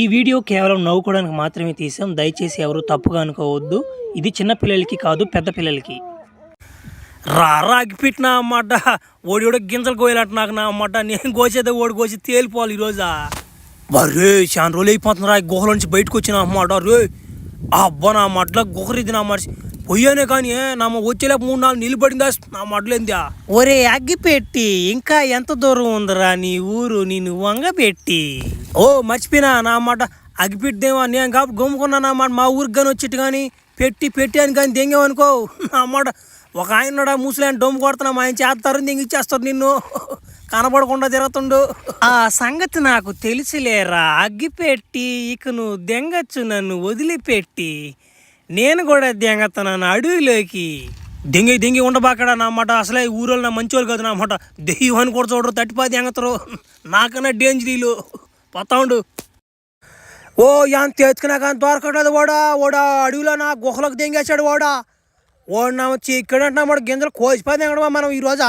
ఈ వీడియో కేవలం నవ్వుకోవడానికి మాత్రమే తీసాం. దయచేసి ఎవరు తప్పుగా అనుకోవద్దు. ఇది చిన్న పిల్లలకి కాదు, పెద్ద పిల్లలకి. రాగిపెట్టిన అన్నమాట. ఓడి గింజలు కోయాలంట నాకు నా అన్నమాట. నేను కోసేదే ఓడి కోసి తేలిపోవాలి ఈరోజా. రే చాలా రోజులు అయిపోతుందిరా గుహల నుంచి బయటకు వచ్చిన అన్నమాట. రే అబ్బా నా మడ్ల గుహరిది నా మనిషి పొయ్యానే కానీ నా వచ్చేలా 3-4 నిలబడిందా నా మడ్లేందా. ఒరే అగ్గిపెట్టి ఇంకా ఎంత దూరం ఉందిరా నీ ఊరు, నేను వంగపెట్టి. ఓ మర్చిపోయినా నా మాట. అగ్గిపెట్టిదేమో నేను కాబట్టి గమ్ముకున్నా నా మాట. మా ఊరికి కానీ వచ్చేట్టు కానీ పెట్టి అని కానీ దెంగేమనుకో నా మాట. ఒక ఆయన ముసలాయన డొమ్ము కొడుతున్నాం, ఆయన చేస్తారు దెంగిచ్చేస్తారు నిన్ను, కనపడకుండా తిరుగుతుండు. ఆ సంగతి నాకు తెలిసిలేరా అగ్గిపెట్టి. ఇక నువ్వు దెంగచ్చు నన్ను వదిలిపెట్టి. నేను కూడా దెంగతున్నాను అడవిలోకి. దెంగి ఉండబాకడా నా మాట. అసలే ఊరోళ్ళు నా మంచి వాళ్ళు కాదు నా మాట. దెయ్యాన్ని కూడా చూడరు, తట్టిపాది దెంగతారు. నాకన్నా డేంజరీలు పోతాండు. ఓ ఎంత తెచ్చుకున్నా కానీ దొరకలేదు ఓడా అడవిలో నా గుహలకు దెంగేశాడు ఓడు నా వచ్చి ఇక్కడ మాట గింజలు కోసిపోయి దెంగడమా మనం ఈరోజా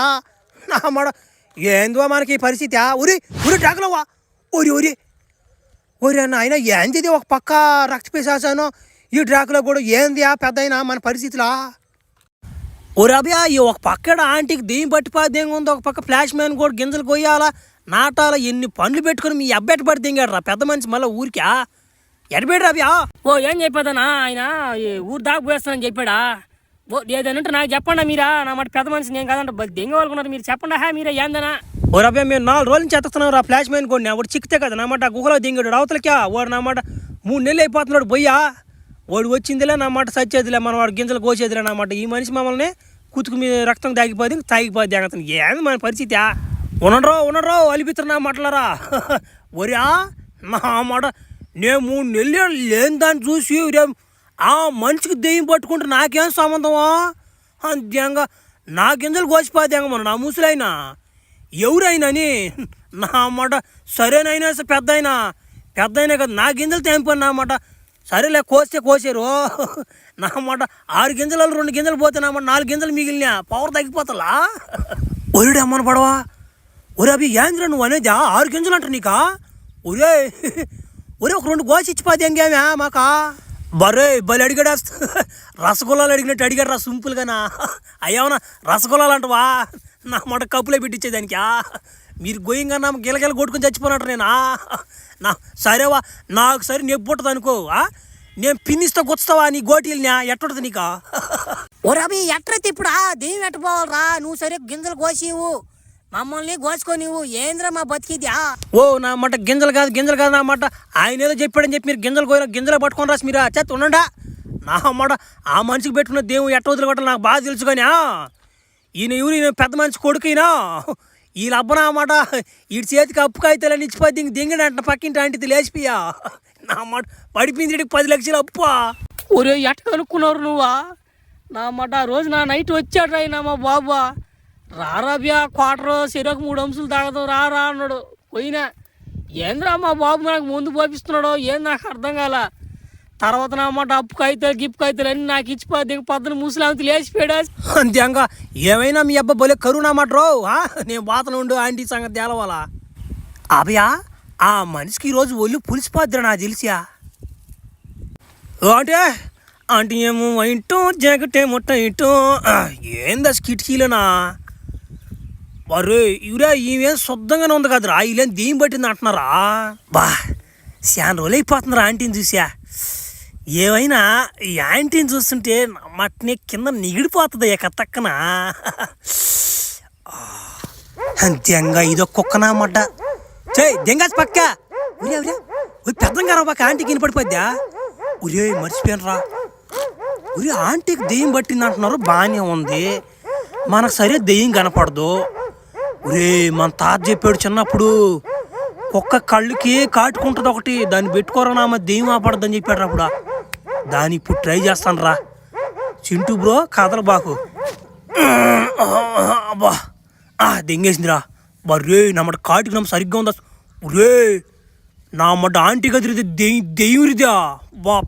నా మాట. ఏందో మనకి పరిస్థితి. ఉరి టాకలవా ఒరి అన్న ఆయన ఏంది ఒక పక్క రక్తపేసాను, ఈ డ్రాకులో కూడా ఏంది పెద్ద అయినా మన పరిస్థితిలా. ఒరే అభ్యా ఈ ఒక పక్కడ ఆంటీకి దెయ్యం పట్టిపోద్ది ఉంది, ఒక పక్క ఫ్లాష్ మ్యాన్ కూడా గింజలు కొయ్యాలా నాటాలా, ఎన్ని పనులు పెట్టుకుని మీ అబ్బెట్ట పడి దింగాడు రా పెద్ద మనిషి. మళ్ళీ ఊరికా ఎడబెడు రాబియా. ఓ ఏం చెప్పేదనా ఆయన ఊరు దాకా పోయేస్తానని చెప్పాడా. ఓ ఏదనంటే నాకు చెప్పండి మీరా నా మాట. పెద్ద మనిషి నేను కాదంటే దెంగ వాళ్ళకున్నారు మీరు చెప్పండి మీరా ఏందనా. ఓ రబ్యా మేము 4 రోజుల నుంచి ఎత్తుతున్నాం రా ఫ్లాష్ మ్యాన్ కొన్ని. వాడు చిక్కితే కదా నా మాట గుహలో దింగాడు అవతలకా. వాడు నా మాట 3 నెలలు అయిపోతున్నాడు బొయ్యా. వాడు వచ్చిందిలే నా మాట, సచ్చేదిలే మన వాడు గింజలు కోసేదిలే నా మాట. ఈ మనిషి మమ్మల్ని కుతుకు మీద రక్తం తాగిపోద్ది అతను. ఏంది మన పరిస్థితి. ఉండరు అలిపిస్తారు నా మాటలరా. ఒరియా నా మాట. నేను 3 నెలలు లేని దాన్ని చూసి ఆ మనిషికి దెయ్యం పట్టుకుంటే నాకేం సంబంధమా అంతేంగా. నా గింజలు కోసిపోద్దాంగ మన నా ముసలైనా ఎవరైనాని నా మాట. సరేనైనా పెద్ద అయినా కదా నా గింజలు తెంపని నా మాట. సరేలే కోసారు నా మాట. 6 గింజలు 2 గింజలు పోతే నా మాట 4 గింజలు మిగిలినా పవర్ తగ్గిపోతలా. ఒరేడు అమ్మను పడవా. ఒరే అవి ఏంద్రా నువ్వు అనేది 6 గింజలు అంటారు నీకా. ఒరే ఒక 2 కోసి ఇచ్చిపోతే ఎంగేమే మాకా. బలి అడిగాడు. రసగుల్లాలు అడిగినట్టు అడిగాడు రా సింపుల్గానా. అయ్యావనా రసగుల్లాలు అంటవా నా మాట. కప్పులే పెట్టించేదానికి మీరు గోయింగా నా గిలగిల కొట్టుకుని చచ్చిపోయినట్టు నా సరేవా. నాకు సరే నొప్పి పుట్టదు అనుకో, నేను పిన్నిస్తా గుచ్చుతావా నీ గోటీలనా ఎట్టుంటది నీకా. ఓ రవి ఎట్రైతే ఇప్పుడు దెయ్యం ఎట్టపోవాలరా. నువ్వు సరే గింజలు కోసివు మమ్మల్ని కోసుకొనివు ఏంద్రా మా బతికిద్యా. ఓ నా మాట గింజలు కాదు నా మాట. ఆయన ఏదో చెప్పాడని చెప్పి మీరు గింజలు కోయిన గింజలు పట్టుకొని రాసి మీరు చేత ఉండండా నా మాట. ఆ మనిషికి పెట్టుకున్న దేవుడు ఎట్ట వదిలిపెట్టాలి నాకు బాగా తెలుసు కానీ ఈయన పెద్ద మనిషి కొడుకుయినా వీళ్ళ అబ్బనా మాట. వీడి చేతికి అప్పు కాగితాలని ఇచ్చిపోద్ది దింగడంట పక్కింటి ఆంటీ లేచిపోయా నా మాట. పడిపోయింది 10 లక్షలు అప్పా. ఒరే ఎట్ట కనుక్కున్నారు నువ్వా నా మాట. ఆ రోజు నా నైట్ వచ్చాడు అయినా మా బాబా. రారాబ్యా క్వార్టర్ చెరకు 3 అంశాలు తాగదు రా అన్నాడు. పోయినా ఏంద్రా మా బాబు నాకు ముందు పోపిస్తున్నాడో ఏం నాకు అర్థం కాల. తర్వాత నా మాట అప్పు కాగితాలు అన్నీ నాకు ఇచ్చిపోద్ది. పొద్దున ముసలాంతి లేచిపోయాడు అంతేంగా. ఏమైనా మీ అబ్బా బొలే కరువు నా మాట రో. నేను బాతలు ఉండు ఆంటీ సంగతి తేలవాలా. అభయా ఆ మనిషికి ఈరోజు ఒళ్ళు పులిసిపోద్దిరా నాకు తెలిసియా. అంటే ఏమో ఇంటూ జగటేమో టైటూ ఏందా కిటికీలోనా. వారు ఇవరా ఈమెం శుద్ధంగానే ఉంది కదరా. వీళ్ళేం దెయ్యం పట్టింది అంటున్నారా. చాలా రోజులు అయిపోతుందిరా ఆంటీని చూసా. ఏమైనా ఈ ఆంటీని చూస్తుంటే మట్నే కింద నిగిడిపోతుంది ఎక్కతక్కన. అంతేంగా ఇదో కుక్కనా మడ్డ దెంగాసి పక్క. ఉరే పెద్దంగా రా పక్క ఆంటీకి వినపడిపోద్దా. ఉరే మర్చిపోయాను. ఉరే ఆంటీకి దెయ్యం పట్టింది అంటున్నారు బాగానే ఉంది, మనకు సరే దెయ్యం కనపడదు. ఒరే మన తాత చెప్పాడు చిన్నప్పుడు కుక్క కళ్ళుకి కాటుకుంటుంది ఒకటి, దాన్ని పెట్టుకోరా నా దెయ్యం ఆపడద్దని చెప్పాడు అప్పుడు. దాన్ని ఇప్పుడు ట్రై చేస్తాను రా చింటూ బ్రో కథలు బాకు. అబ్బా దెంగేసిందిరా. రే నమ్మట కాటికి నమ్మ సరిగ్గా ఉందా. రే నా మడ్డ ఆంటీ గదిరితే దెయ్యూరిదా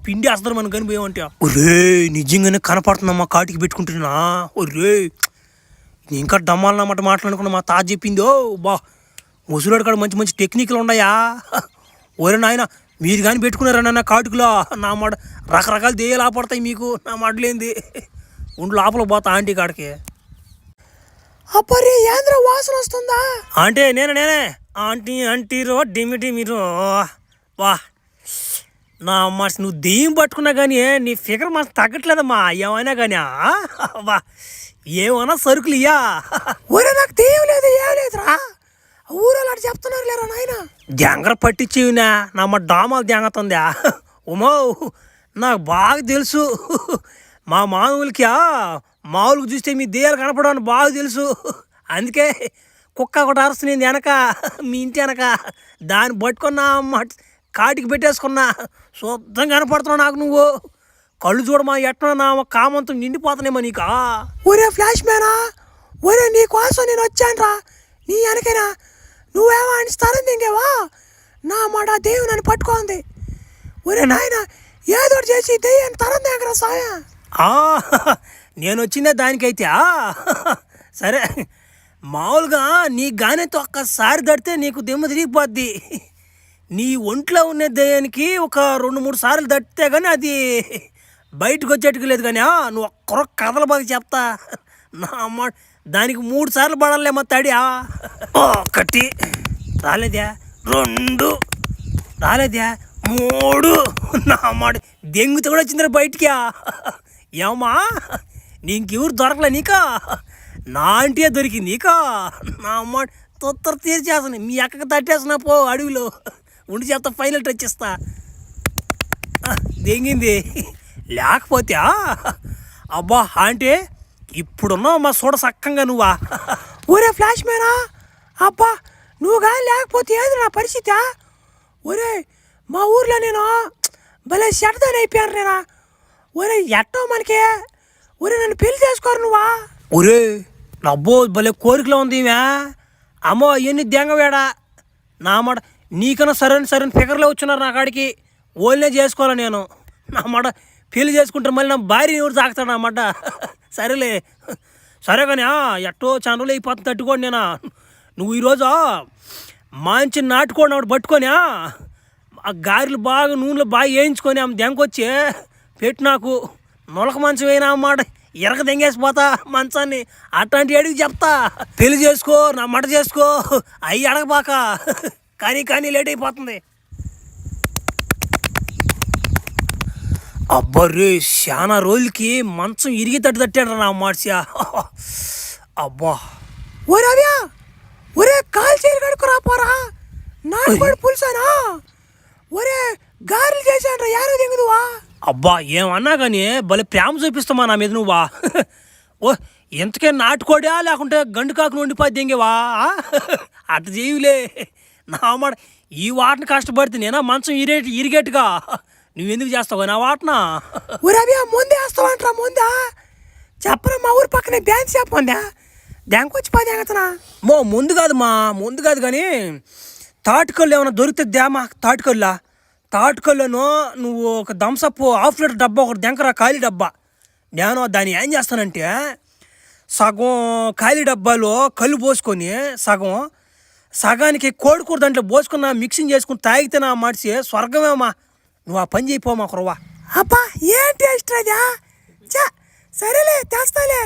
పిండి వేస్తారు మనకు కానీ పోయామంటే. ఒరే నిజంగానే కనపడుతుందమ్మా కాటికి పెట్టుకుంటున్నా. ఒరే ఇంకా డమ్మాలన్నమాట మాట్లాడుకున్నా మా తాత చెప్పిందో. ముసలాడు కాడ మంచి టెక్నిక్లు ఉన్నాయా. ఒరే నాయన మీరు కానీ పెట్టుకున్నారన్న కాటుకులో నా మాట రకరకాల దెయ్యాలు ఆపడతాయి మీకు నా మాటలేంది ఉండు లోపల పోతా ఆంటీ కాడికి. అప్పరి ఏంద్ర వాసన వస్తుందా? అంటే నేనే ఆంటీ అంటీరో డిమిటి మీరు వా నా అమ్మ నువ్వు దెయ్యం పట్టుకున్నా కానీ నీ ఫిగర్ మాకు తగ్గట్లేదమ్మా ఏమైనా కానీ వా ఏమన్నా సరుకులు ఇయ్యా. ఒరే నాకు దెయ్యం లేదు ఏం లేదురా, ఊరలో అటు చెప్తున్నారు లేరా నాయన. దెంగర పట్టించేవినా నా అమ్మ డామాలు దెంగతుందా ఉమో నాకు బాగా తెలుసు. మా మామూలుకి మామూలుగా చూస్తే మీ దెయ్యాలు కనపడని బాగా తెలుసు. అందుకే కుక్క ఒకటి అరుస్తుంది వెనక మీ ఇంటి వెనక దాన్ని పట్టుకున్నా అమ్మ కాటికి పెట్టేసుకున్నా శుద్ధం కనపడుతున్నావు నాకు. నువ్వు కళ్ళు చూడమా ఎట్లా నా కామంతో నిండిపోతున్నామా నీకా. ఒరే ఫ్లాష్ మ్యానా, ఒరే నీ కోసం నేను వచ్చానురా, నీ వెనకేనా నువ్వేమో అని స్థలం దింగేవా? నా మాట దెయ్యం నన్ను పట్టుకోంది. ఒరే నాయన ఏదో చేసి దెయ్యాన్ని తరం దగ్గర సాయా. నేను వచ్చిందే దానికైతే సరే మామూలుగా నీ గానెతో ఒక్కసారి దడితే నీకు దెమ్మ తిరిగిపోద్ది. నీ ఒంట్లో ఉన్న దెయ్యానికి ఒక 2-3 సార్లు దట్టితే కానీ అది బయటకు వచ్చేట్టుకు లేదు. కానీ నువ్వు ఒక్కరో కథలు బాగా చెప్తా నా అమ్మ దానికి 3 సార్లు పడాలేమో తడి. 1 రాలేదా, 2 రాలేదా, 3 నా అమ్మ దెంగుతో కూడా వచ్చిందిరా బయటికి. ఏమా నీకెవరు దొరకలే నీకా, నా అంటే దొరికింది నీకా. నా అమ్మ తొత్తర తీర్చేస్తాను మీ అక్కకి తట్టేస్తున్నా పో అడవిలో ఉండి చేస్తా ఫైనల్ టచ్ ఇస్తా. దెంగింది లేకపోతే అబ్బా అంటే ఇప్పుడున్నావు మా చూడ సక్కంగా నువ్వా. ఒరే ఫ్లాష్ మ్యానా, అబ్బా నువ్వు కానీ లేకపోతే ఏది నా పరిస్థితి. ఒరే మా ఊర్లో నేను భలే షట్దాని అయిపోయాను నేనా. ఒరే ఎట్టో మనకి, ఒరే నన్ను పెళ్లి చేసుకోరు నువ్వా. ఒరే నబ్బో భలే కోరికలో ఉంది ఈమె. అమ్మో ఎన్ని దెంగవేడా నా మాట నీకన్నా సరైన ఫిగర్లో వచ్చినారు నా కాడికి. ఓన్లే చేసుకోవాలి నేను నా మాట. పెళ్లి చేసుకుంటారు మళ్ళీ నా భార్యని ఎవరు తాకుతాడు అన్నమాట. సరేలే సరే కానీ ఎట్టో చాలా రోజులు అయిపోతుంది తట్టుకోండి నేను. నువ్వు ఈరోజు మంచి నాటుకోండి ఆవిడ పట్టుకొని ఆ గారెలు బాగా నూనెలో బాగా వేయించుకొని ఆమె దెంకొచ్చి పెట్టి నాకు నొలక మంచం అయినా అన్నమాట. ఎరగ దెంగేసిపోతా మంచాన్ని అట్లాంటి అడిగి చెప్తా. పెళ్లి చేసుకో నా మాట చేసుకో అవి అడగబాక కానీ లేట్ అయిపోతుంది. అబ్బర్రే చాలా రోజులకి మంచం ఇరిగి తట్టాడు నా మార్చియా. అబ్బా ఒరే అవ్యా, ఒరే కాలు చేరు కడుకురా పోరా నాటుకోడి పులుసానా. ఒరే గారెలు చేశాడ్రా యారో దిగుదువా. అబ్బా ఏమన్నా కానీ భలే ప్రేమ చూపిస్తామా నా మీద నువ్వా. ఓ ఎంతకే నాటుకోడా లేకుంటే గండు కాకులు వండిపోద్ది దెంగేవా. అట్ట చేయవులే నా మాట. ఈ వాటను కష్టపడితే నేనా మంచం ఇరిగేట్టుగా నువ్వెందుకు చేస్తావు నా వాటన. ఊరవ్యా ముందే వేస్తావంటరా ముందా చెప్పరా. మా ఊరు పక్కనే బ్యాంక్ షాప్ ఉందా, బ్యాంక్ వచ్చి 10 ముందు కాదు కానీ తాటికల్లు ఏమైనా దొరుకుతుంది మా తాటికల్లును నువ్వు ఒక థమ్సప్ 1/2 లీటర్ డబ్బా ఒకటి దెంకరా ఖాళీ డబ్బా. నేను దాన్ని ఏం చేస్తానంటే సగం ఖాళీ డబ్బాలో కళ్ళు పోసుకొని సగానికి కోడికూర దాంట్లో పోసుకున్న మిక్సింగ్ చేసుకుని తాగితే నా మనిషి స్వర్గమేమా. నువ్వు ఆ పని చేయిపోమా కురవా. అబ్బా ఏం టేస్ట్ రాజా. సరేలే తెస్తాలే.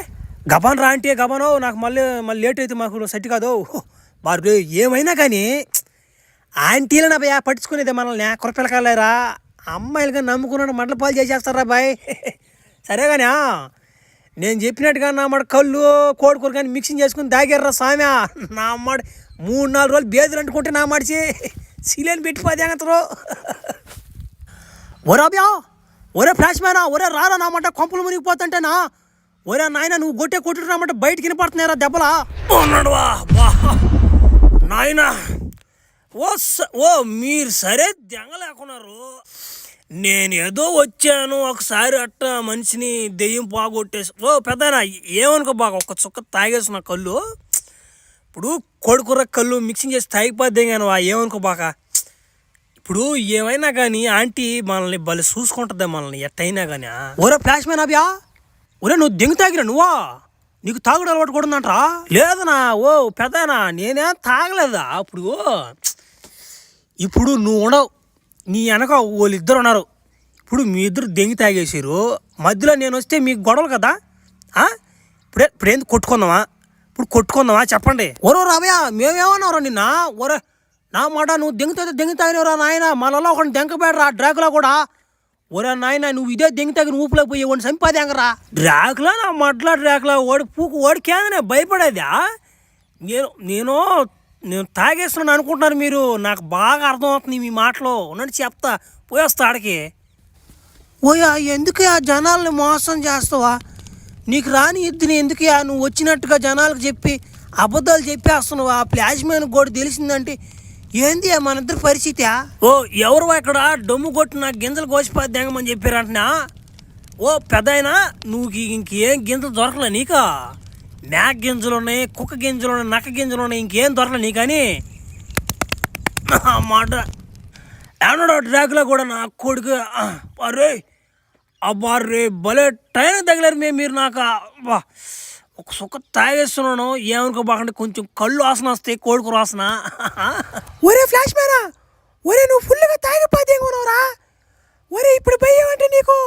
గబాన్ రా అంటే గబానో నాకు మళ్ళీ లేట్ అయితే మాకు సెట్ కాదు. వారు ఏమైనా కానీ ఆంటీలను అబ్బాయి పట్టించుకునేది మనల్ని కురపిల్లకాయలేరా. అమ్మాయిలుగా నమ్ముకున్నాడు మంటల పాలు చేసేస్తారా బాయ్. సరే కానీ నేను చెప్పినట్టుగా నా అమ్మాడు కళ్ళు కోడికూర కానీ మిక్సింగ్ చేసుకుని దాగారా సామ్యా. నా అమ్మాడు 3-4 రోజులు బేదలు అంటుకుంటే నా మాడిచి సీలేని పెట్టిపోతే అంతరు. ఒరే ఒరే ఫ్లాష్ మ్యానా, ఒరే రారా నామాట కొంపలు మునిగిపోతుంటేనా. ఒరే నాయన నువ్వు కొట్టుడు రామంటే బయటికి వినపడుతున్నారా దెబ్బలా. ఉన్నాడు బా నాయన. ఓ మీరు సరే దెంగ లేకున్నారు. నేను ఏదో వచ్చాను ఒకసారి అట్ట మనిషిని దెయ్యం పోగొట్టేసి. పెద్దనా ఏమనుకో బాగా ఒక్క చుక్క తాగేసిన కళ్ళు. ఇప్పుడు కోడికూర కళ్ళు మిక్సింగ్ చేసి తాగిపోద్ది కానీ ఏమనుకో బాగా. ఇప్పుడు ఏమైనా కానీ ఆంటీ మనల్ని భలే చూసుకుంటుంది మనల్ని ఎట్టయినా కానీ. ఒరే ఫ్లాష్ మ్యాన్ అబ్యా, ఒరే నువ్వు దెంగు తాగిరా నువ్వా. నీకు తాగుడు అలవాటు కూడా ఉందంటరా. లేదనా ఓ పెద్దనా నేనేం తాగలేదా. ఇప్పుడు నువ్వు ఉండవు నీ వెనక వాళ్ళిద్దరు ఉన్నారు. ఇప్పుడు మీ ఇద్దరు దెంగి తాగేసారు, మధ్యలో నేను వస్తే మీకు గొడవలు కదా. ఇప్పుడేంది కొట్టుకుందామా? ఇప్పుడు కొట్టుకుందామా చెప్పండి. ఓరో రాబయ్య మేమేమన్నారా నిన్న? ఓరే నా మాట నువ్వు దెంగి తాగినవరా నాయన, మనలో ఒకటి దెంకబేడరా డ్రాకులా కూడా. ఒరే నాయన నువ్వు ఇదే దెంగి తాగిన ఊపిలోకి పోయి వాడిని సంపాదేంగరా. డ్రాకులా నా మట్లా డ్రాకులా ఓడికేందనే భయపడేదా? నేను తాగేస్తున్నాను అనుకుంటున్నాను మీరు. నాకు బాగా అర్థమవుతుంది మీ మాటలో. ఉన్నట్టు చెప్తా, పోయేస్తా ఆడికి. ఓయా ఎందుకు ఆ జనాల్ని మోసం చేస్తావా? నీకు రాని ఇద్దుని ఎందుకు నువ్వు వచ్చినట్టుగా జనాలకు చెప్పి అబద్ధాలు చెప్పేస్తున్నావు? ఆ ఫ్లాష్ మ్యాన్ కూడా తెలిసిందంటే ఏంది మన ఇద్దరు పరిస్థితి? ఓ ఎవరు ఇక్కడ డొమ్ము కొట్టి నాకు గింజలు కోసిపోద్ది దెంగమని చెప్పారంటున్నా. ఓ పెద్దాయనా నువ్వు ఇంకేం గింజలు దొరకలే నీకా? మేక గింజలు ఉన్నాయి, కుక్క గింజలు ఉన్నాయి, నక్క గింజలు ఉన్నాయి, ఇంకేం దొరకలే నీకని మాట ఏమన్నాడు డ్రాకులా కూడా. నా కొడుకు అరే అబ్బా రే భలే టైం తగిలారు మీరు నాకు. అబ్బా ఒక సుఖ తాగేస్తున్నాను, ఏమనుకోబాకండి కొంచెం కళ్ళు వాసన వస్తాయి, కోడుకు వాసన. ఒరే ఫ్లాష్ మ్యానా, ఒరే నువ్వు ఫుల్గా తాగిపోతేంగునవరా? ఒరే ఇప్పుడు పోయావంటే నీకు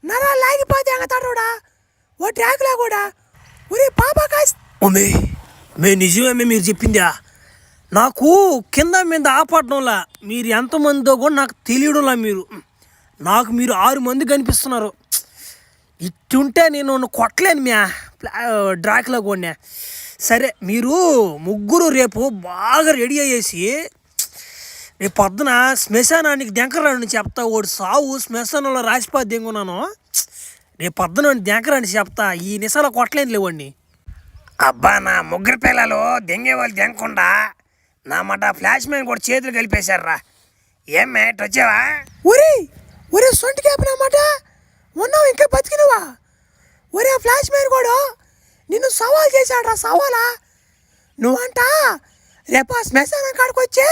నరా లాగిపోతేంగతాడా ఓ డ్రాకులా కూడా. ఒరే పాపా కాస్ మే నిజమే మీరు చెప్పిందా. నాకు కింద మీద ఆపడంలా, మీరు ఎంతమందో కూడా నాకు తెలియడంలా. మీరు 6 మంది కనిపిస్తున్నారు. ఇట్టుంటే నేను కొట్టలేను డ్రాకులా కూడా. సరే మీరు ముగ్గురు రేపు బాగా రెడీ అయ్యేసి రేపు పొద్దున శ్మశానానికి దెంకరాని చెప్తా. ఓడి సావు శ్మశానంలో రాసిపోద్ది దెంగున్నాను. రేపు పొద్దున దెంకరాని చెప్తా. ఈ నిశాలో కొట్టలేను లేవండి. అబ్బా నా ముగ్గురు పిల్లలు దెంగే వాళ్ళు దెంగకుండా నా మాట ఫ్లాష్ మ్యాన్ కూడా చేతులు కలిపేశారా. ఏం మ్యాట్ వచ్చావా? ఒరే సొంటి క్యాపనమాట ఉన్నావు, ఇంకా బతికినవా? ఒరే ఫ్లాష్ మ్యాన్ కూడా నిన్ను సవాల్ చేశాడ్రా. సవాలా నువ్వంట రేపు ఆ శ్మశానం కాడికి వచ్చి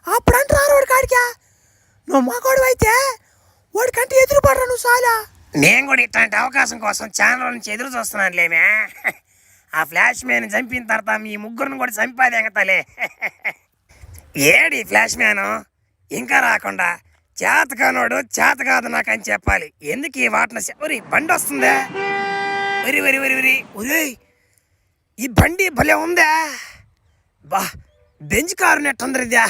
అప్పుడంట రారోడి కాడికా. నువ్వు మాకోడు అయితే వాడికంటే ఎదురు పడరా నువ్వు. చాలా నేను కూడా ఇట్లాంటి అవకాశం కోసం ఛానల్ నుంచి ఎదురు చూస్తున్నాను లేమే. ఆ ఫ్లాష్ మ్యాన్ చంపిన తర్వాత మీ ముగ్గురిని కూడా చంపాదేంగతలే. ఏడి ఫ్లాష్ మ్యాను ఇంకా రాకుండా? చేతకానోడు చేత కాదు నాకని చెప్పాలి. ఎందుకు ఈ వాటన ఒరి బండి వస్తుందా? ఒరి ఈ బండి భలే ఉందా? బా బెంచ్ కారు నెట్టుందిదా.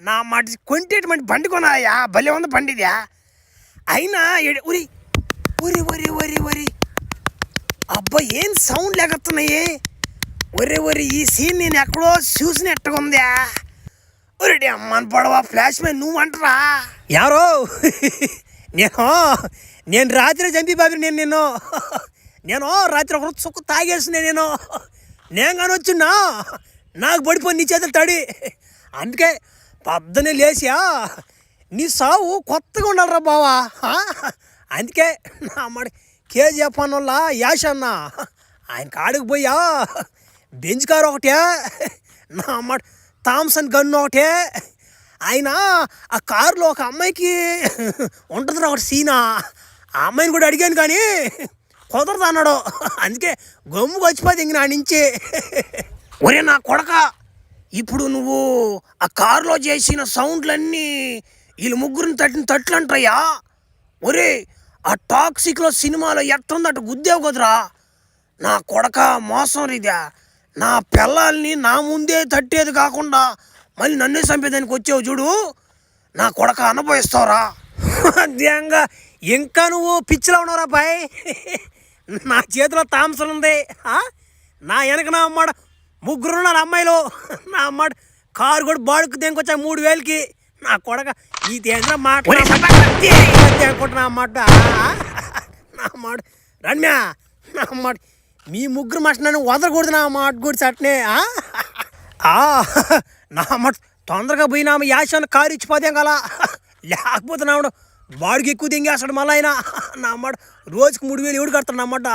నా మాట కొంటేటువంటి బండి కొనాయా, భలే ఉంది బండిదా. అయినా ఒరి ఒరి ఒరి ఒరి ఒరి అబ్బా ఏం సౌండ్ లేకొస్తున్నాయి. ఒరి ఈ సీన్ నేను ఎక్కడో చూసినట్టుగా ఉందా. ఒరేడి అమ్మని పడవ ఫ్లాష్ మ్యాన్ నువ్వు అంటరా? యారో నేను రాత్రి చంపి బాబు. నేను రాత్రి ఒక సుక్క తాగేస్తున్నా. నేను కానీ వచ్చిన్నా నాకు పడిపోయి నీ చేతులు తడి. అందుకే పొద్దునే లేచా నీ సావు కొత్తగా ఉండాలరా బావా. అందుకే నా మరి కేజీఎఫ్ అన్న యాష్ అన్న ఆయన కాడికి పోయా బెంచ్ కారు ఒకటే, నా అమ్మ థామ్సన్ గన్ను ఒకటే. ఆయన ఆ కారులో ఒక అమ్మాయికి ఉంటుంది ఒకటి సీనా. ఆ అమ్మాయిని కూడా అడిగాను కానీ కుదరదు అన్నాడు. అందుకే గమ్ముకు వచ్చిపోతే ఇంక నా నుంచి. ఒరే నా కొడక, ఇప్పుడు నువ్వు ఆ కారులో చేసిన సౌండ్లన్నీ వీళ్ళు ముగ్గురిని తట్టిన తట్లు అంటాయా? ఒరే ఆ టాక్సిక్లో సినిమాలో ఎట్టుందట గుద్దేవు కదరా. నా కొడక మోసం రీదా. నా పిల్లల్ని నా ముందే తట్టేది కాకుండా మళ్ళీ నన్నే చంపేదానికి వచ్చావు చూడు. నా కొడక అనుభవిస్తావురా. అదేంగా ఇంకా నువ్వు పిచ్చిలో ఉన్నావురా బాయ్. నా చేతిలో థామ్సన్ ఉంది, నా వెనక నా అమ్మాడు ముగ్గురున్నారు అమ్మాయిలు. నా అమ్మాడు కారు కూడా బాడుకు దేనికొచ్చా 3000కి. నా కొడక ఈ తేంద్ర మాట్లాడుకుంటున్నా అమ్మాట. నా అమ్మాడు రమ్యా, నా అమ్మాడు మీ ముగ్గురు మాట నన్ను వదలకూడదు. నా మాట గుడి చట్నే నా మాట తొందరగా పోయినా యాశాన్ని కారు ఇచ్చిపోదేం కదా. లేకపోతే నాడు బాడికి ఎక్కువ దింగేస్తాడు మళ్ళీ ఆయన. నా అమ్మాట రోజుకి 3000 ఎవడు కడతాడు నా అమ్మాట.